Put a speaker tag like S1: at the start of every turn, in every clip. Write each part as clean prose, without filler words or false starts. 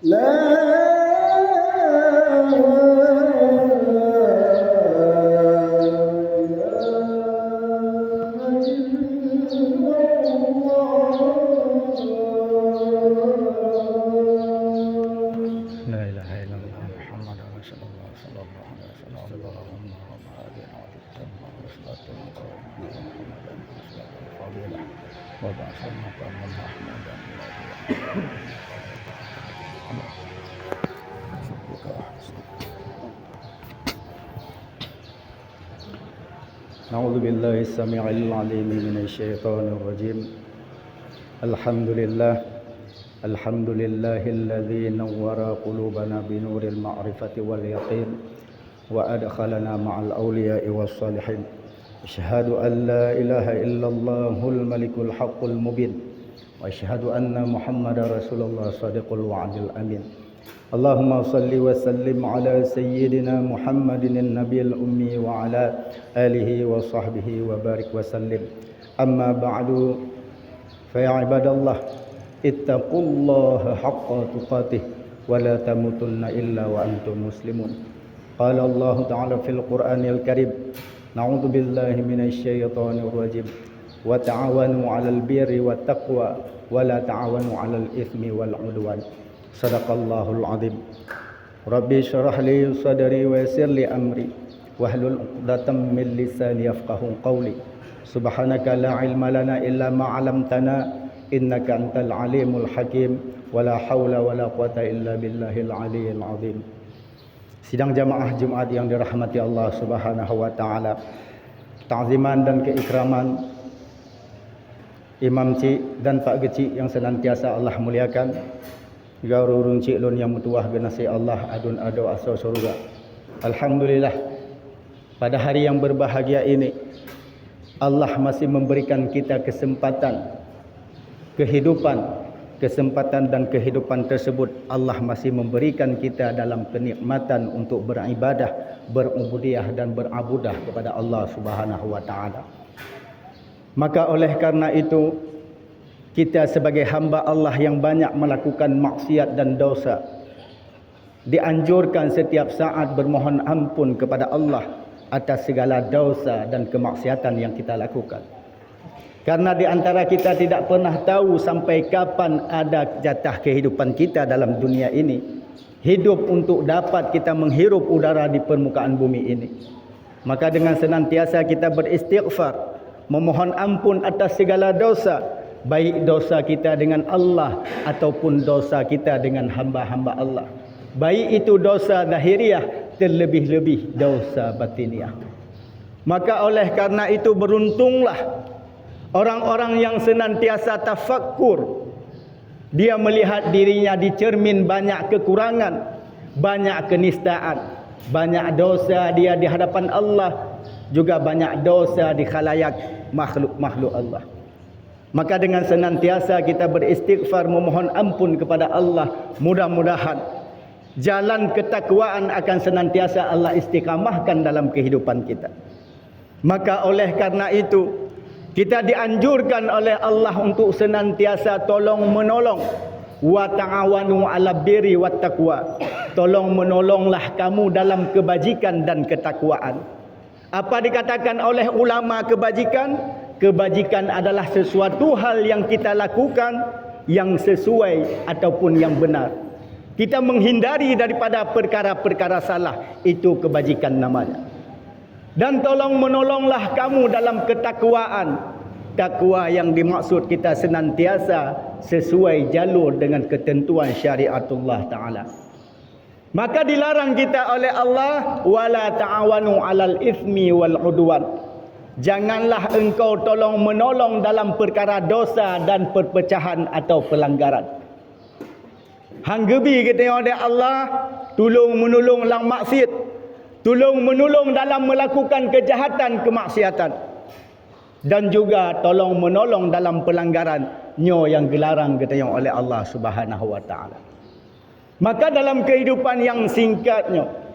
S1: لا
S2: أعوذ بالله السميع العليم من الشيطان الرجيم. الحمد لله الذي نور قلوبنا بنور المعرفة واليقين وأدخلنا مع الأولياء والصالحين. أشهد أن لا إله إلا الله الملك الحق المبين وأشهد أن محمد رسول الله صادق الوعد الأمين. اللهم صل وسلم على سيدنا محمد النبي الأمي وعلى آله وصحبه وبارك وسلم. أما بعد فيا عباد الله اتقوا الله حق تقاته ولا تموتن إلا وأنتم مسلمون. قال الله تعالى في القرآن الكريم: نعوذ بالله من الشيطان الرجيم وتعاونوا على البر والتقوى ولا تعاونوا على الإثم والعدوان. Sadaqallahul azim. Rabbi syrah li sadri wa yassir li amri wahlul 'uqdatam min lisani yafqahu qawli. Subhanaka la ilma lana illa ma 'allamtana innaka antal alimul hakim wa la haula wa la quwata illa billahil aliyyil azim. Sidang jamaah Jumat yang dirahmati Allah Subhanahu wa taala. Ta'ziman dan keikraman Imam Cik dan Pak Gecik yang senantiasa Allah muliakan. Gaururun cik lun yang mutuah genasi Allah adun ado asal surga. Alhamdulillah, pada hari yang berbahagia ini Allah masih memberikan kita kesempatan dan kehidupan tersebut Allah masih memberikan kita dalam kenikmatan untuk beribadah, berubudiyah dan berabudah kepada Allah Subhanahu wa taala. Maka oleh karena itu kita sebagai hamba Allah yang banyak melakukan maksiat dan dosa dianjurkan setiap saat bermohon ampun kepada Allah atas segala dosa dan kemaksiatan yang kita lakukan. Karena di antara kita tidak pernah tahu sampai kapan ada jatah kehidupan kita dalam dunia ini. Hidup untuk dapat kita menghirup udara di permukaan bumi ini. Maka dengan senantiasa kita beristighfar, memohon ampun atas segala dosa, baik dosa kita dengan Allah ataupun dosa kita dengan hamba-hamba Allah. Baik itu dosa zahiriah, terlebih-lebih dosa batiniah. Maka oleh karena itu beruntunglah orang-orang yang senantiasa tafakkur. Dia melihat dirinya dicermin banyak kekurangan, banyak kenistaan, banyak dosa dia di hadapan Allah, juga banyak dosa di khalayak makhluk-makhluk Allah. Maka dengan senantiasa kita beristighfar, memohon ampun kepada Allah, mudah-mudahan jalan ketakwaan akan senantiasa Allah istiqamahkan dalam kehidupan kita. Maka oleh karena itu kita dianjurkan oleh Allah untuk senantiasa tolong menolong. Wa ta'awanu 'alal birri wat taqwa. Tolong menolonglah kamu dalam kebajikan dan ketakwaan. Apa dikatakan oleh ulama kebajikan? Kebajikan adalah sesuatu hal yang kita lakukan yang sesuai ataupun yang benar. Kita menghindari daripada perkara-perkara salah, itu kebajikan namanya. Dan tolong menolonglah kamu dalam ketakwaan. Takwa yang dimaksud kita senantiasa sesuai jalur dengan ketentuan syariatullah ta'ala. Maka dilarang kita oleh Allah, wala ta'awanu 'alal itsmi wal 'udwan. Janganlah engkau tolong menolong dalam perkara dosa dan perpecahan atau pelanggaran. Hang gebi kita oleh Allah, tolong menolong dalam maksiat, tolong menolong dalam melakukan kejahatan kemaksiatan, dan juga tolong menolong dalam pelanggaran nyo yang dilarang kita oleh Allah Subhanahu wa taala. Maka dalam kehidupan yang singkatnya,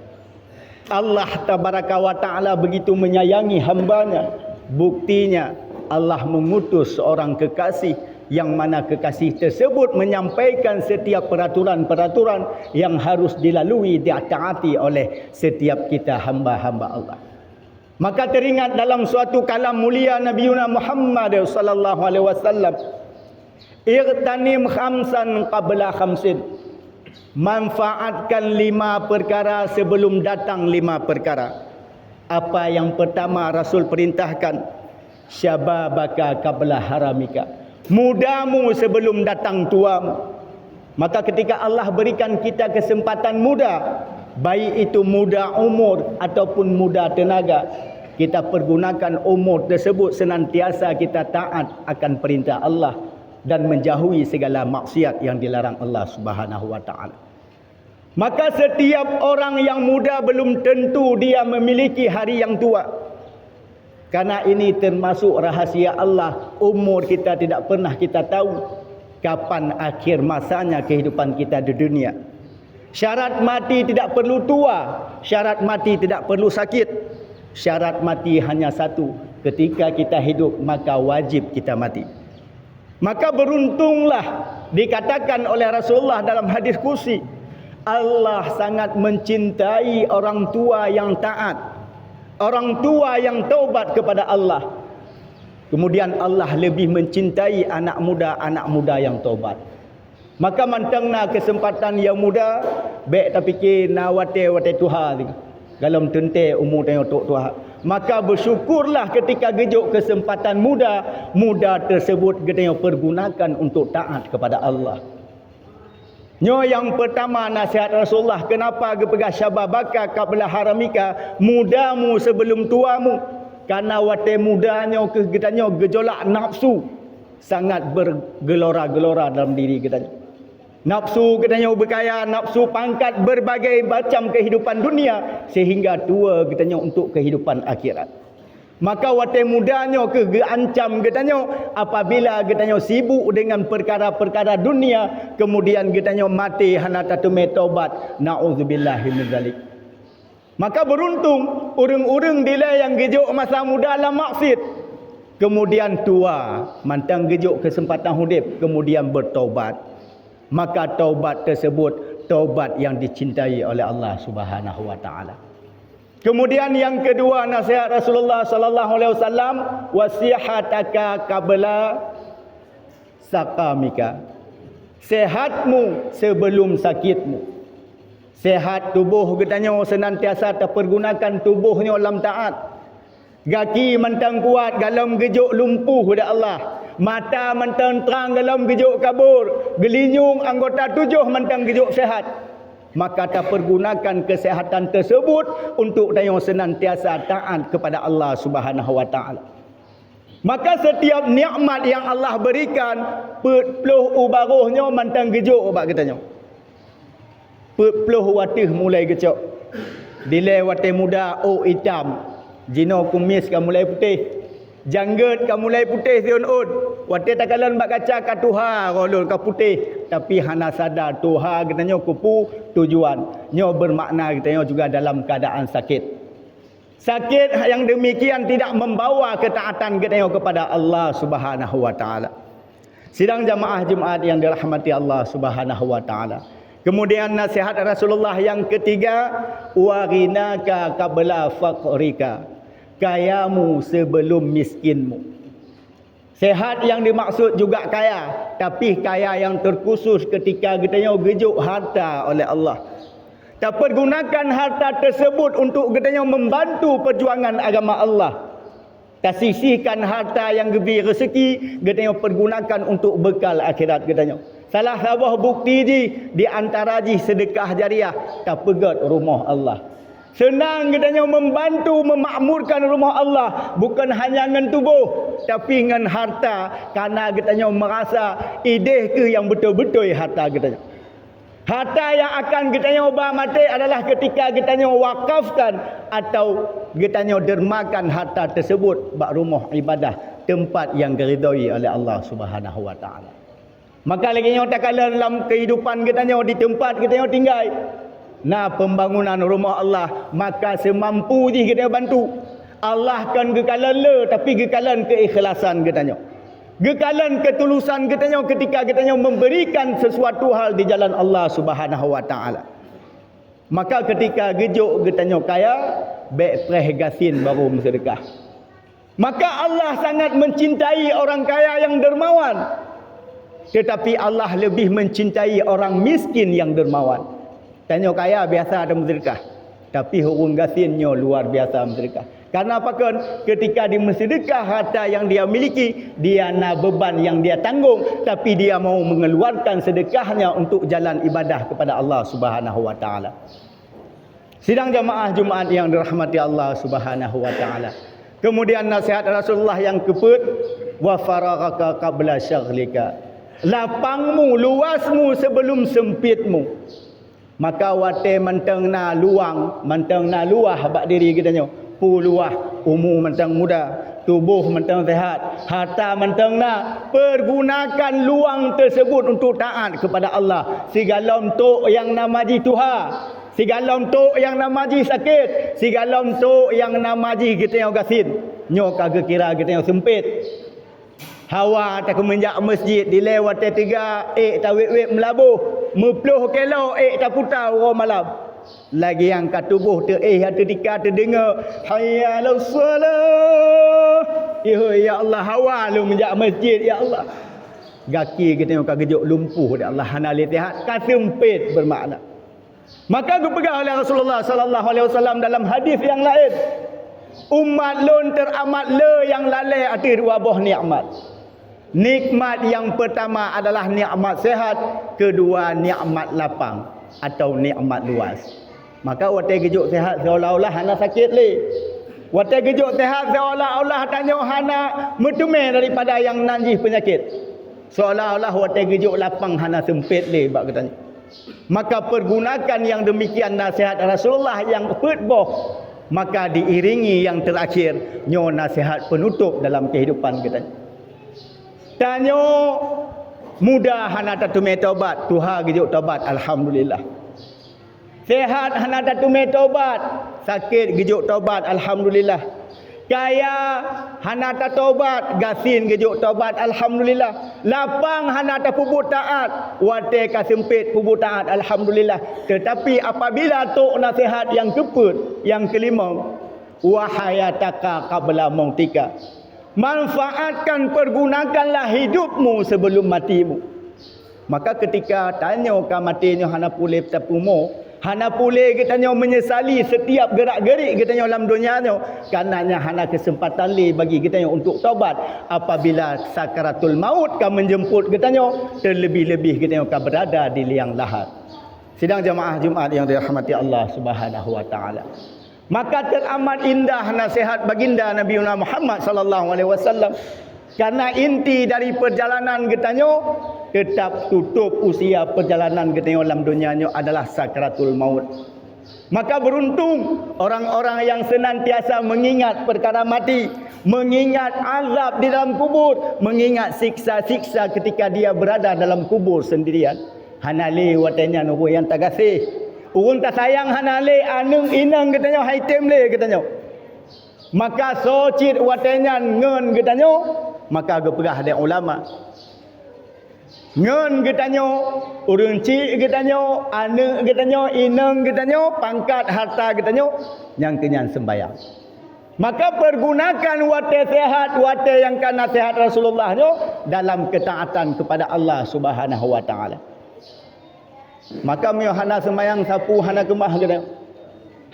S2: Allah tabaraka wa ta'ala begitu menyayangi hambanya. Buktinya Allah mengutus seorang kekasih yang mana kekasih tersebut menyampaikan setiap peraturan-peraturan yang harus dilalui, ditaati oleh setiap kita hamba-hamba Allah. Maka teringat dalam suatu kalam mulia Nabi Muhammad sallallahu alaihi wasallam, "Irtanim khamsan qabla khamsin." Manfaatkan 5 perkara sebelum datang 5 perkara. Apa yang pertama Rasul perintahkan? Syababaka qabla haramika. Mudamu sebelum datang tuamu. Maka ketika Allah berikan kita kesempatan muda, baik itu muda umur ataupun muda tenaga, kita pergunakan umur tersebut senantiasa kita taat akan perintah Allah dan menjauhi segala maksiat yang dilarang Allah Subhanahu wa taala. Maka setiap orang yang muda belum tentu dia memiliki hari yang tua. Karena ini termasuk rahasia Allah. Umur kita tidak pernah kita tahu kapan akhir masanya kehidupan kita di dunia. Syarat mati tidak perlu tua, syarat mati tidak perlu sakit. Syarat mati hanya satu, ketika kita hidup maka wajib kita mati. Maka beruntunglah, dikatakan oleh Rasulullah dalam hadis kursi, Allah sangat mencintai orang tua yang taat, orang tua yang taubat kepada Allah. Kemudian Allah lebih mencintai anak muda yang taubat. Maka mantangna kesempatan yang muda, baik tak fikir na wate Tuhan. Dalam tente umur tengok Tuhan. Maka bersyukurlah ketika gejuk kesempatan muda tersebut kita pergunakan untuk taat kepada Allah. Nyo yang pertama nasihat Rasulullah, kenapa gepegah syababaka qabla haramika, mudamu sebelum tuamu. Karena wate mudanya kegitannya gejolak nafsu sangat bergelora-gelora dalam diri kita. Nafsu katanya berkaya, nafsu pangkat, berbagai macam kehidupan dunia, sehingga tua katanya untuk kehidupan akhirat. Maka wate mudanya keancam katanya apabila katanya sibuk dengan perkara-perkara dunia, kemudian katanya mati hana tatume taubat, naudzubillahi min zalik. Maka beruntung urang-urang dila yang gejuk masa muda dalam maksiat, kemudian tua mantang gejuk kesempatan hidup, kemudian bertaubat. Maka taubat tersebut taubat yang dicintai oleh Allah Subhanahu wa taala. Kemudian yang kedua nasihat Rasulullah sallallahu alaihi wasallam, wasihataka qabla sakamika. Sehatmu sebelum sakitmu. Sehat tubuh katanya senantiasa terpergunakan tubuhnya dalam taat. Gaki mentang kuat dalam gejuk lumpuh kepada Allah. Mata mentang terang dalam gejuk kabur. Gelinyung anggota 7 mentang gejuk sehat. Maka terpergunakan kesehatan tersebut untuk daya senantiasa taat kepada Allah Subhanahu wa taala. Maka setiap nikmat yang Allah berikan, peluh ubaruhnya mentang gejuk obat katanya. Peluh watih mulai gecok. Dile watih muda hitam. Jino kumis kan mulai putih. Janggut kan mulai putih siun-un. Watih takalan bak kaca ka tuha rolon ka putih. Tapi hana sadar tuha katanya kupu tujuan. Nyo bermakna katanya juga dalam keadaan sakit. Sakit yang demikian tidak membawa ketaatan katanya kepada Allah Subhanahu wa taala. Sidang jamaah Jumaat yang dirahmati Allah Subhanahu wa taala. Kemudian nasihat Rasulullah yang ketiga, warinaka qabla faqrika. Kayamu sebelum miskinmu. Sehat yang dimaksud juga kaya, tapi kaya yang terkhusus ketika katanya gejuk harta oleh Allah. Tak pergunakan harta tersebut untuk katanya membantu perjuangan agama Allah. Tak sisihkan harta yang lebih rezeki, katanya pergunakan untuk bekal akhirat katanya. Salah sebuah bukti di antara sedekah jariah, tak pegat rumah Allah. Senang katanya membantu memakmurkan rumah Allah, bukan hanya dengan tubuh tapi dengan harta, karena katanya merasa ide ke yang betul-betul harta katanya. Harta yang akan katanya ubah mati adalah ketika katanya wakafkan atau katanya dermakan harta tersebut bak rumah ibadah, tempat yang diridhai oleh Allah Subhanahu wa taala. Maka lagi yang tak kala dalam kehidupan katanya di tempat katanya tinggal. Nah, pembangunan rumah Allah, maka semampu je kita bantu. Allah kan gekalan le, tapi gekalan keikhlasan katanya. Gekalan ketulusan katanya ketika katanya memberikan sesuatu hal di jalan Allah Subhanahu wa taala. Maka ketika gejuk katanya kaya, baik gasin baru bersedekah. Maka Allah sangat mencintai orang kaya yang dermawan. Tetapi Allah lebih mencintai orang miskin yang dermawan. Tanya kaya biasa ada bersedekah, tapi hurung gasinnya luar biasa bersedekah. Karena apa kan? Ketika dia bersedekah harta yang dia miliki, dia nak beban yang dia tanggung, tapi dia mau mengeluarkan sedekahnya untuk jalan ibadah kepada Allah Subhanahu wa taala. Sidang jamaah Jumaat yang dirahmati Allah Subhanahu wa taala. Kemudian nasihat Rasulullah yang keempat, wa faraghaka qabla syaghlika. Lapangmu, luasmu sebelum sempitmu. Maka wate mentang na luang, mentang na luah bak diri kita nyo. Luah, umur mentang muda, tubuh mentang sehat, harta mentang nak, pergunakan luang tersebut untuk taat kepada Allah. Segala untuk yang namaji Tuhan, segala untuk yang namaji sakit, segala untuk yang namaji kita yang gasin. Nyo kagak kira kita yang sempit. Hawa tak menjak masjid dilewat tiga tawik melabuh, mepluh kelo tak putar orang malam. Lagi yang kat tubuh ketika terdengar hayya ala salah. Ya Allah, hawa lu menjak masjid ya Allah. Gaki kita yang kagejuk lumpuh ya Allah, hana lihat kasempit bermakna. Maka dipegang oleh Rasulullah sallallahu alaihi wasallam dalam hadis yang lain. Umat lun teramat le yang lalai atas dua buah nikmat. Nikmat yang pertama adalah nikmat sehat, kedua nikmat lapang atau nikmat luas. Maka waktu gejuk sehat seolah-olah hana sakit le. Waktu gejuk sehat seolah-olah tanya hana metumeh daripada yang nanjih penyakit. Seolah-olah waktu gejuk lapang hana sempit le bab katanya. Maka pergunakan yang demikian nasihat Rasulullah yang petboh, maka diiringi yang terakhir nyo nasihat penutup dalam kehidupan kita. Tanyo mudah hana tatume taubat, Tuhan gejuk taubat alhamdulillah. Sehat hana tatume taubat, sakit gejuk taubat alhamdulillah. Kaya hana taubat, gasin gejuk taubat alhamdulillah. Lapang hana pubut taat, wate kasempit pubut taat alhamdulillah. Tetapi apabila tok nasihat yang keempat, yang kelima, wahayataka qabla mautika. Manfaatkan, pergunakanlah hidupmu sebelum matimu. Maka ketika tanya ka matinya hana pulih tapumo, hana pulih katanya menyesali setiap gerak-gerik katanya dalam dunianya, karenanya hana kesempatan li bagi katanya untuk taubat apabila sakaratul maut ka menjemput katanya, terlebih-lebih katanya ka berada di liang lahat. Sidang jamaah Jumaat yang dirahmati Allah Subhanahu wa taala. Maka teramat indah nasihat baginda Nabi Muhammad sallallahu alaihi wasallam. Karena inti dari perjalanan getanyo tetap tutup usia perjalanan getanyo dalam dunianya adalah sakaratul maut. Maka beruntung orang-orang yang senantiasa mengingat perkara mati, mengingat azab di dalam kubur, mengingat siksa-siksa ketika dia berada dalam kubur sendirian. Hanali watenya nuhu yang tagasih. Urun tak sayang hanale anung inang katanya haitem le katanya. Maka socit watenya ngen katanya, maka geperah ada ulama. Ngen katanya, urun ci katanya, anung katanya, inang katanya, pangkat harta katanya yang kenyan sembahyang. Maka pergunakan wate sehat, wate yang kan nasihat Rasulullah dalam ketaatan kepada Allah Subhanahu wa taala. Maka mio hana sembayang sapu hana kemah katanya.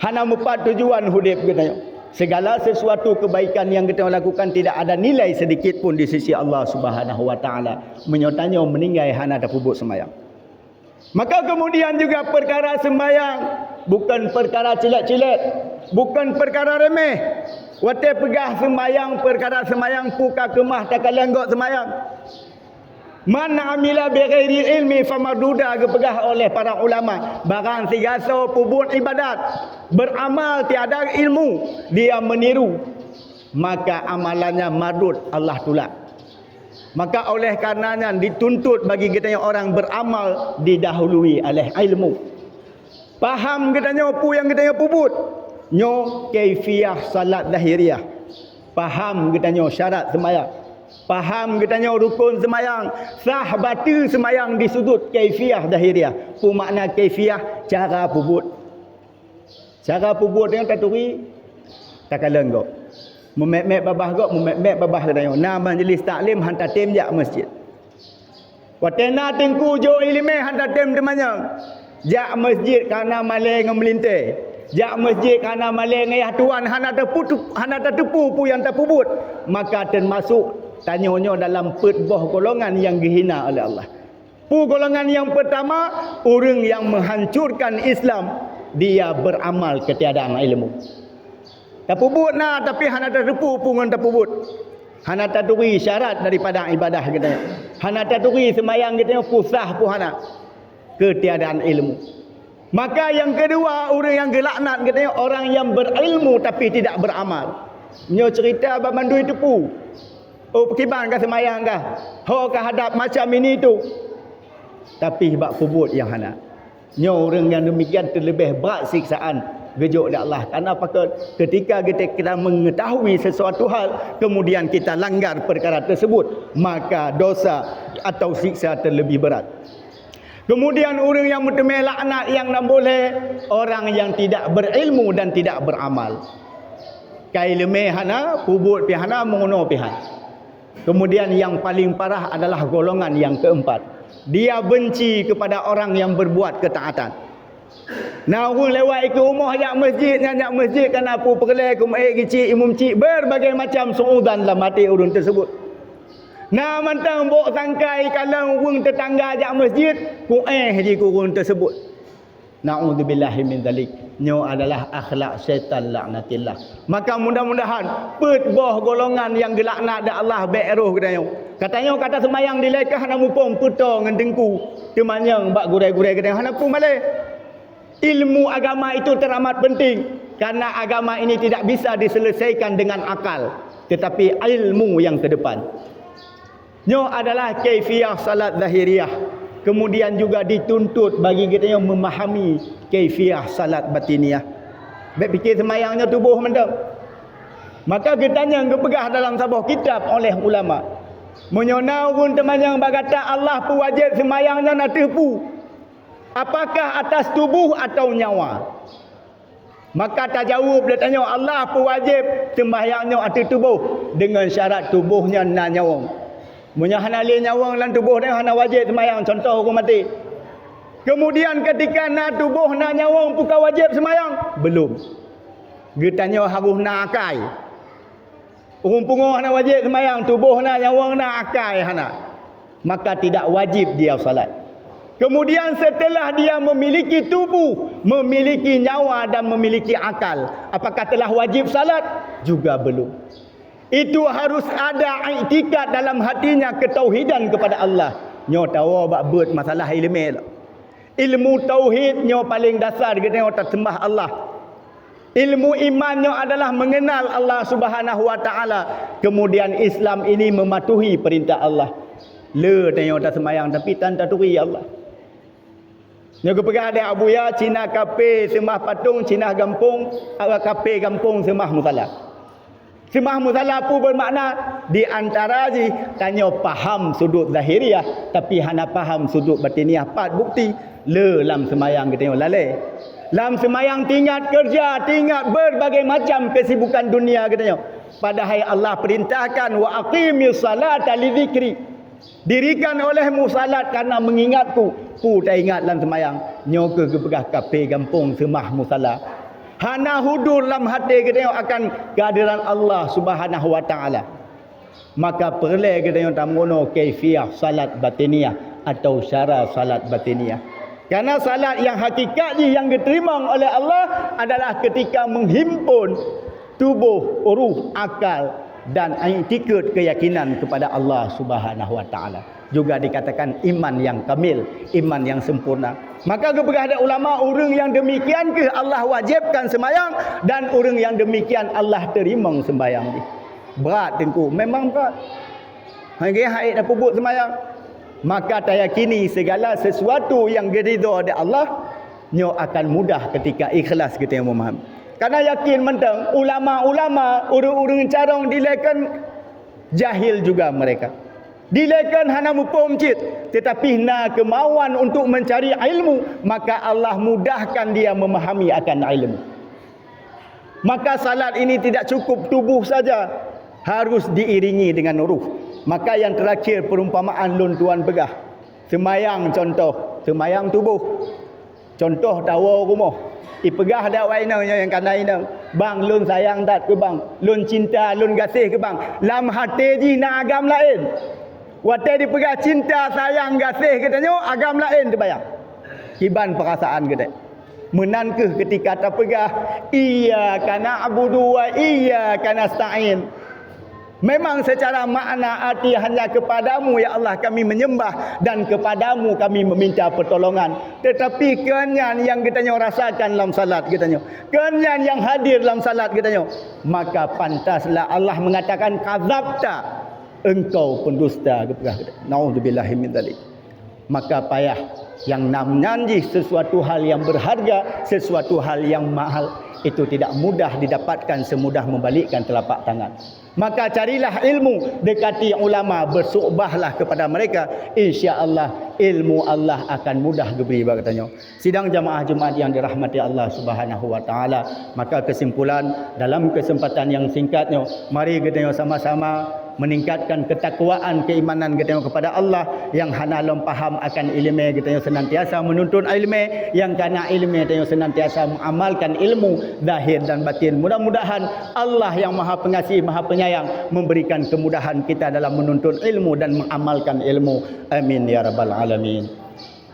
S2: Hana mepat tujuan hidup katanya. Segala sesuatu kebaikan yang kita lakukan tidak ada nilai sedikit pun di sisi Allah Subhanahu wa taala. Menyotanya meninggal hana ada pubuk sembayang. Maka kemudian juga perkara sembayang bukan perkara cilat-cilat, bukan perkara remeh. Wate pegah sembayang, perkara sembayang puka kemah tak lenggok sembayang. Man amila bighairi ilmi famaduda gepegah oleh para ulama. Barang sigaso pubut ibadat, beramal tiada ilmu, dia meniru, maka amalannya mardud, Allah tolak. Maka oleh karenanya dituntut bagi kita yang orang beramal didahului oleh ilmu. Faham katanya apa yang katanya pubut? Nyo kaifiyah salat lahiriah. Faham katanya syarat sembahyang. Faham katanya rukun semayang, sah batal semayang di sudut kaifiah zahiriah. Pu makna kaifiah cara pubut. Cara pubut yang taturi tak kaleng kau. Memek-mek babah kau, memek-mek babah katanya. Na majlis taklim hantar tim jak masjid. Watena tengku jo ilmu hantar tim demanya. Jak masjid karena malai ngam melintai. Jak masjid karena malai ngayah tuan hana tertepu pu yang terpubut. Maka termasuk tanyonyo dalam petboh golongan yang dihina oleh Allah. Pu golongan yang pertama, orang yang menghancurkan Islam, dia beramal ketiadaan ilmu. Terpubut nah tapi hana tertepu pu ngan terpubut. Hana taduri syarat daripada ibadah katanya. Hana taduri semayang katanya pusah pu hana. Ketiadaan ilmu. Maka yang kedua, orang yang gelaknat katanya orang yang berilmu tapi tidak beramal. Nyo cerita bab mandui tepu. Oh perkiban kah semayang kah? Ho kah hadap macam ini tu. Tapi bab pubut yang hana. Nyo orang yang demikian terlebih berat siksaan gejuk dari Allah. Karena apakah ketika kita mengetahui sesuatu hal kemudian kita langgar perkara tersebut, maka dosa atau siksa terlebih berat. Kemudian orang yang mutemel laknat yang nak boleh orang yang tidak berilmu dan tidak beramal. Kai lemeh hana, pubut pihana, mengono pihan. Kemudian yang paling parah adalah golongan yang keempat. Dia benci kepada orang yang berbuat ketaatan. Nah, orang lewat ke rumah ajak masjid kan apa perlai ke kecil imam cik berbagai macam suudan dalam hati orang tersebut. Nah, mantang bok sangkai kalau orang tetangga ajak masjid, ku je ku orang tersebut. Na'udzubillahi min dzalik. Nyo adalah akhlak syaitan laknatillah. Maka mudah-mudahan petboh golongan yang gelaknat dak Allah be'eruh katanya kata semayang dilekah nak mupong puto ngan dengku. Temanyang bak gurai-gurai katanya hana pun malai. Ilmu agama itu teramat penting karena agama ini tidak bisa diselesaikan dengan akal, tetapi ilmu yang ke depan. Nyo adalah kaifiyah salat zahiriyah. Kemudian juga dituntut bagi kita yang memahami kaifiyah salat batiniah. Baik fikir semayangnya tubuh mendam. Maka kitanya kepegah dalam sebuah kitab oleh ulama. Menyonau pun teman yang berkata Allah pun wajib semayangnya nak terpu. Apakah atas tubuh atau nyawa? Maka tak jawab dia tanya Allah pun wajib sembahyangnya atas tubuh dengan syarat tubuhnya nak nyawang. Munya hana le nyawang lan tubuh dia hana wajib sembahyang contoh hukum mati. Kemudian ketika nak tubuh nak nyawang bukan wajib sembahyang? Belum. Getanya harus nak akai. Orang punguh hana wajib sembahyang, tubuh nak nyawang nak akai hana. Maka tidak wajib dia salat. Kemudian setelah dia memiliki tubuh, memiliki nyawa dan memiliki akal, apakah telah wajib salat? Juga belum. Itu harus ada iktikad dalam hatinya ketauhidan kepada Allah. Nyo tahu bab bet masalah ilmu. Ilmu tauhid nyo paling dasar kita tak sembah Allah. Ilmu imannya adalah mengenal Allah Subhanahu wa taala. Kemudian Islam ini mematuhi perintah Allah. Le tanya tak semayang tapi tan taturi Allah. Nyo pergi ada Abu Ya Cina kape sembah patung, Cina gampung, kape gampung sembah musalla. Sembah musalla pun bermakna di antara ji tanya faham sudut zahiriah tapi hana faham sudut batiniah. Pat bukti le lam semayang kita tengok lalai. Lam semayang tingkat kerja, tingkat berbagai macam kesibukan dunia kita tengok. Padahal Allah perintahkan wa aqimis salata li dzikri. Dirikan olehmu salat karena mengingatku. Ku tak ingat lam semayang. Nyo ke pegah kape gampung sembah musalla. Hana hudur dalam hati kita tengok akan kehadiran Allah Subhanahu wa taala. Maka perlu kita tengok tamono kaifiyah salat batiniah atau syara salat batiniah. Karena salat yang hakikat yang diterima oleh Allah adalah ketika menghimpun tubuh, ruh, akal dan i'tikad keyakinan kepada Allah Subhanahu wa taala. Juga dikatakan iman yang kamil, iman yang sempurna. Maka kepada ada ulama orang yang demikian ke Allah wajibkan sembahyang dan orang yang demikian Allah terima sembahyang dia. Berat tengku, memang berat. Hari haid dah pubut sembahyang. Maka tak yakini segala sesuatu yang diridha oleh Allah nyo akan mudah ketika ikhlas kita yang memahami. Karena yakin mentang ulama-ulama urung-urung carong dilekan Jahil juga mereka. Dilekan hana mupom cit, tetapi na kemauan untuk mencari ilmu, maka Allah mudahkan dia memahami akan ilmu. Maka salat ini tidak cukup tubuh saja, harus diiringi dengan ruh. Maka yang terakhir perumpamaan lun tuan begah. Semayang contoh, semayang tubuh. Contoh tawa rumah. Ipegah dak wainanya yang kanai nang. Bang lun sayang tak ke bang? Lun cinta, lun gasih ke bang? Lam hati ji na agam lain. Wate dipegah cinta, sayang, gasih katanya, agam lain terbayang. Kiban perasaan kita. Menankah ketika terpegah, iyyaka na'budu wa iyyaka nasta'in. Memang secara makna arti hanya kepadamu ya Allah kami menyembah dan kepadamu kami meminta pertolongan. Tetapi kenyan yang kita rasakan dalam salat katanya, kenyan yang hadir dalam salat katanya, maka pantaslah Allah mengatakan kadzabta, engkau pendusta. Naudzubillahi min dzalik. Maka payah yang namanya sesuatu hal yang berharga, sesuatu hal yang mahal, itu tidak mudah didapatkan semudah membalikkan telapak tangan. Maka carilah ilmu, dekati ulama, bersuhbahlah kepada mereka, insya-Allah ilmu Allah akan mudah diberi katanya. Sidang jamaah Jumaat yang dirahmati Allah Subhanahu wa taala, maka kesimpulan dalam kesempatan yang singkatnya, mari kita sama-sama meningkatkan ketakwaan keimanan kita kepada Allah, yang hana lom paham akan ilmu kita senantiasa menuntut ilmu, yang kana ilmu kita senantiasa mengamalkan ilmu zahir dan batin. Mudah-mudahan Allah yang Maha Pengasih, Maha Penyayang memberikan kemudahan kita dalam menuntut ilmu dan mengamalkan ilmu. Amin ya rabbal alamin.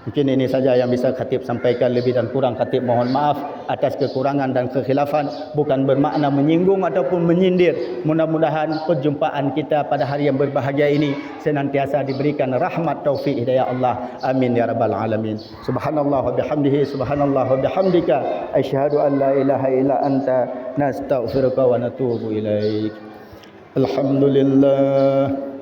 S2: Mungkin ini saja yang bisa khatib sampaikan, lebih dan kurang khatib mohon maaf atas kekurangan dan kekhilafan, bukan bermakna menyinggung ataupun menyindir. Mudah-mudahan perjumpaan kita pada hari yang berbahagia ini senantiasa diberikan rahmat taufik hidayah Allah. Amin ya rabbal alamin. Subhanallah wa bihamdihi, subhanallah wa bihamdika, asyhadu an la ilaha illa anta, nastaghfiruka wa natubu ilaik. Alhamdulillah.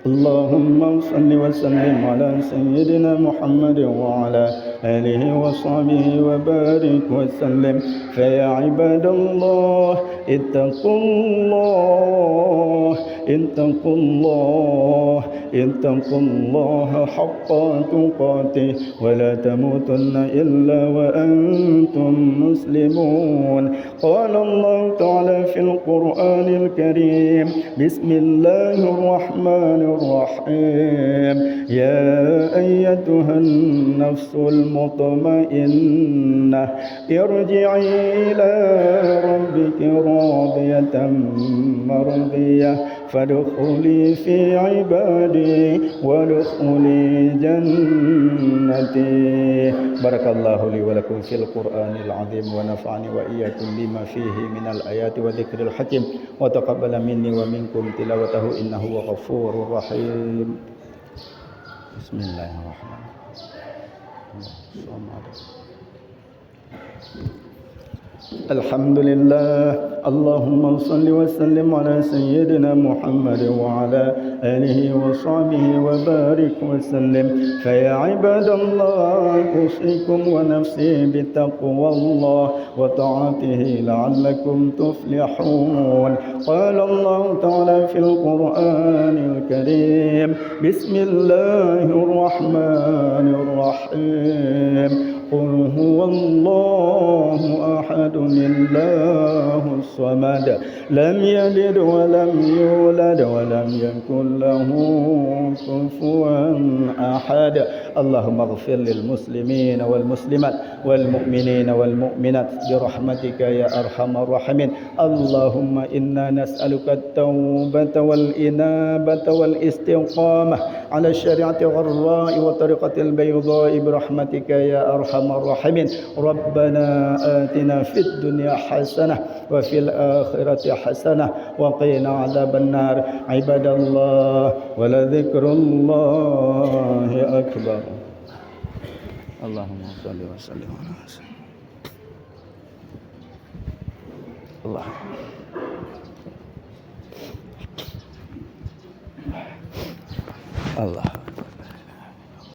S2: اللهم صل وسلم على سيدنا محمد وعلى آله وصحبه وبارك وسلم. فيا عباد الله اتقوا الله، اتقوا الله، اتقوا الله حق تقاته، ولا تموتن إلا وأنتم مسلمون. قال الله تعالى في القرآن الكريم: بسم الله الرحمن الرحيم. يا أيتها النفس المطمئنة ارجعي إلى ربك راضية مرضية فادخلي في عبادي وادخلي جنتي. بارك الله لي ولكم في القرآن العظيم ونفعني وإياكم بما فيه من الآيات وذكر الحكيم، وتقبل مني ومنكم تلاوته إنه هو غفور رحيم. بسم الله الرحمن الرحيم. الحمد لله. اللهم صل وسلم على سيدنا محمد وعلى آله وصحبه وبارك وسلم. فيا عباد الله أوصيكم ونفسي بتقوى الله وطاعته لعلكم تفلحون. قال الله تعالى في القرآن الكريم: بسم الله الرحمن الرحيم. قل هو الله أحد الله الصمد لم يلد ولم يولد ولم يكن له كفوا أحد. اللهم اغفر للمسلمين والمسلمات والمؤمنين والمؤمنات برحمتك يا أرحم الراحمين. اللهم إنا نسألك التوبة والإنابة والاستقامة على الشريعة الغراء وطريقة البيضاء برحمتك يا أرحم الراحمين. ربنا آتنا في الدنيا حسنة وفي الآخرة حسنة وقنا عذاب النار. عباد الله، ولذكر الله أكبر. اللهم صل وسلم على سيدنا الله. Allah.